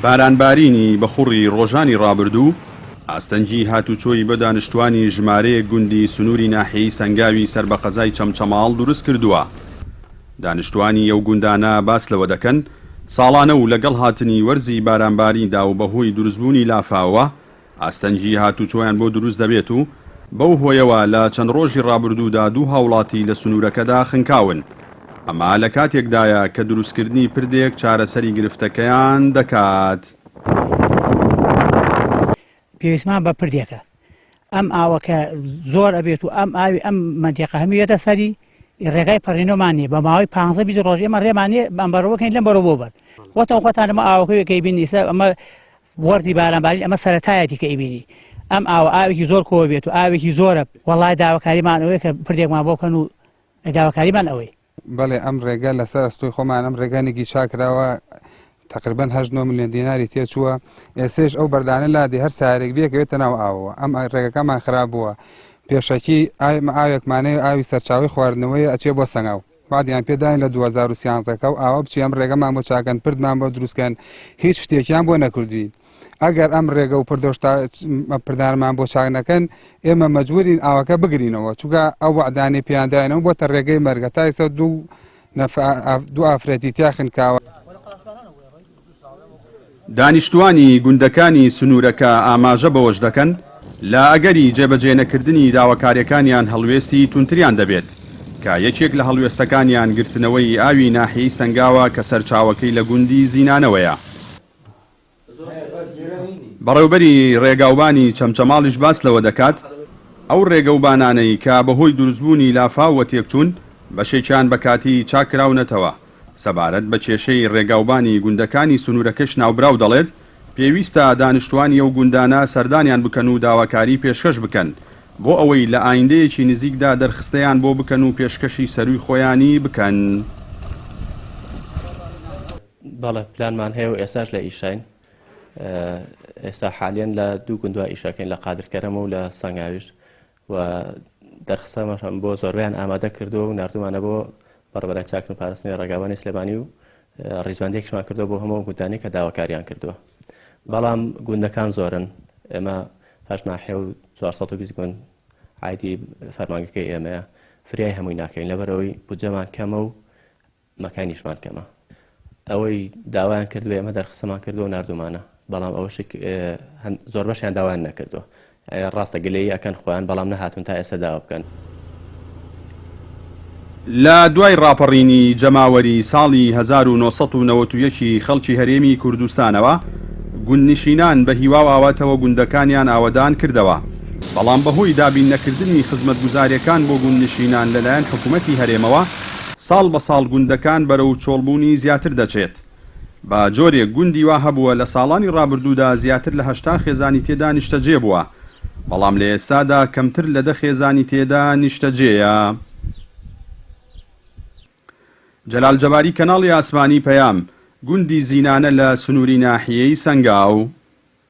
بارانبارینی بە خوڕی ڕۆژانی ڕابردوو ئاستەنجی هاتوچۆی بە دانیشتوانی ژمارەیە گوندی سنووری ناحیەی سەنگاوی سەر بە قەزای چەمچەماڵ دروست کردووە. دانیشتوانی ئەو گوندانە باس لەوە دەکەن ساڵانە و لەگەڵ هاتنی وەرزی بارانباریندا و بەهۆی دروستبوونی لافاوە ئاستەنجی هاتوچۆیان بۆ دروست دەبێت و بەو هۆیەوە لە چەند ڕۆژی ڕابردوودا دوو هاوڵاتی لە سنوورەکەدا خنکاون. ئەمە لە کاتێکدایە کە دروستکردنی پردێک چارەسەری گرفتەکەیان دەکات. پێویستمان بە پردێکە ئەم ئاوەکە زۆر ئەبێت و ئەم ئاوی ئەم مەنتیقە هەموویەتە سەری ڕێگای پەڕینۆمانێ بە ماوەی 15 ڕۆژ ئێمە ڕێمانێ بەم بەڕەوەکەین لەم بەرەوە بۆ بەر وەتەوە خۆتان ئەمە ئاوەکەوێکەی بینی ئەمە وەردی بارانبارین ئەمە سەرەتایەتی کە ئیبینی ئەم ئاوێکی زۆر کۆ بێت و ئاوێکی زۆرە وەڵای داواکاریمان ئەوەیە کە پردێکمان بۆکەن و داواکاریمان ئەوەی بەڵێ ئەم ڕێگە لەسەر ئەستۆی خۆمان ئەم ڕێگانێکی چاکراوە تقریبا 8 ملیۆن دیناری تێچووە ئێسێش ئەو بەردانە لادی هەر سارێک بێکەوێتە ناو ئاوەوە ئەم ڕێگەکەمان خراپ بووە پێشەکی ئاوێکمانەیە ئاوی سەرچاوی خواردنەوەی ئەچێ بۆ سەنگاو وادیان پێداین لە 2013 و ئاوە بچی ئەم ڕێگەمان بۆ چاکەن پردمان بۆ دروستکەن هیچ شتێکیان بۆ نەکردوین ئەگەر ئەم ڕێگە و پردانمان بۆ چاک نەکەن ئێمە مەجبورین ئاوەکە بگرینەوە چونکە ئەو وعدانی پێیانداینەوە بۆتە ڕێگەی مەرگە تا ئێستا دوو ئافرەتی تیا خنکاوە. دانیشتوانی گوندەکانی سنوورەکە ئاماژە بەوەش دەکەن لە ئەگەری جێبەجێ نەکردنی داواکاریەکانیان هەڵوێستی تونتریان دەبێت کە یەکێک لە هەڵوێستەکانیان گرتنەوەی ئاوی ناحیەی سەنگاوە کە سەرچاوەکەی لە گوندی زینانەوەیە. بەڕێوبەری ڕێگاوبانی چەمچەماڵیش باس لەوە دەکات ئەو ڕێگەوبانانەی کە بەهۆی دروستبوونی لافاوە تێکچوون بەشێکیان بە کاتی چاکراونەتەوە سەبارەت بە کێشەی ڕێگاوبانی گوندەکانی سنوورەکەش ناوبراو دەڵێت پێویستە دانیشتوانی ئەو گوندانە سەردانیان بکەن و داواکاری پێشکەش بکەن بۆ ئەوەی لە ئایندەیەکی نزیکدا دەرخستەیان بۆ بکەن و پێشکەشی سەروی خۆیانی بکەن. بەڵێ پلانمان هەیە و ئێستاش لە ئیشاین ئێستا حالیان لە دوو گوندوە ئیشەکەین لە قادرکەرەمە و لە سەنگاویش و دەرخستەمەشم بۆ زۆربیان ئامادە کردو و نردومانە بۆ بەڕێوەبەری چاکردن پاراستنی ڕێگاوبانی سلێمانی و ڕیزبەندێکیشمان کردو بۆ هەموو گوندانی کە داواکاریان کردووە بەڵام گوندەکان زۆرن ئێمە هەش ناحێ و 420 گوند عایدی فەرمانگەکەی ئێمەیە فریای هەمووی ناکەین لەبەرەوەی بودجەمان کەمە و مەکانیشمان کەمە ئەوەی داوایان کردو ئێمە دەرخستەمان کردو و نردومانە بەڵام ئەوەش زۆر بەشیان داوایان نەکردووە ڕاستە گلەیی ئەکەن خۆیان بەڵام نەهاتون تا ئێستا داوا بکەن. لە دوای ڕاپەڕینی جەماوەری ساڵی 1991 خەڵکی هەرێمی کوردستانەوە گوندنشینان بە هیوا و ئاواتەوە گوندەکانیان ئاوەدان کردەوە بەڵام بەهۆی دابین نەکردنی خزمەتگوزاریەکان بۆ گوندنشینان لەلایەن حکوومەتی هەرێمەوە ساڵ بە ساڵ گوندەکان بەرەو چۆڵبوونی زیاتر دەچێت. بە جۆرێک گوندی وا هەبووە لە ساڵانی ڕابردوودا زیاتر لە 80 خێزانی تێدا نیشتەجێ بووە بەڵام لە ئێستادا کەمتر لە 10 خێزانی تێدا نیشتەجێیە. جەلال جەباری کەناڵی ئاسمانی پەیام گوندی زینانە لە سنووری ناحیەی سەنگاو.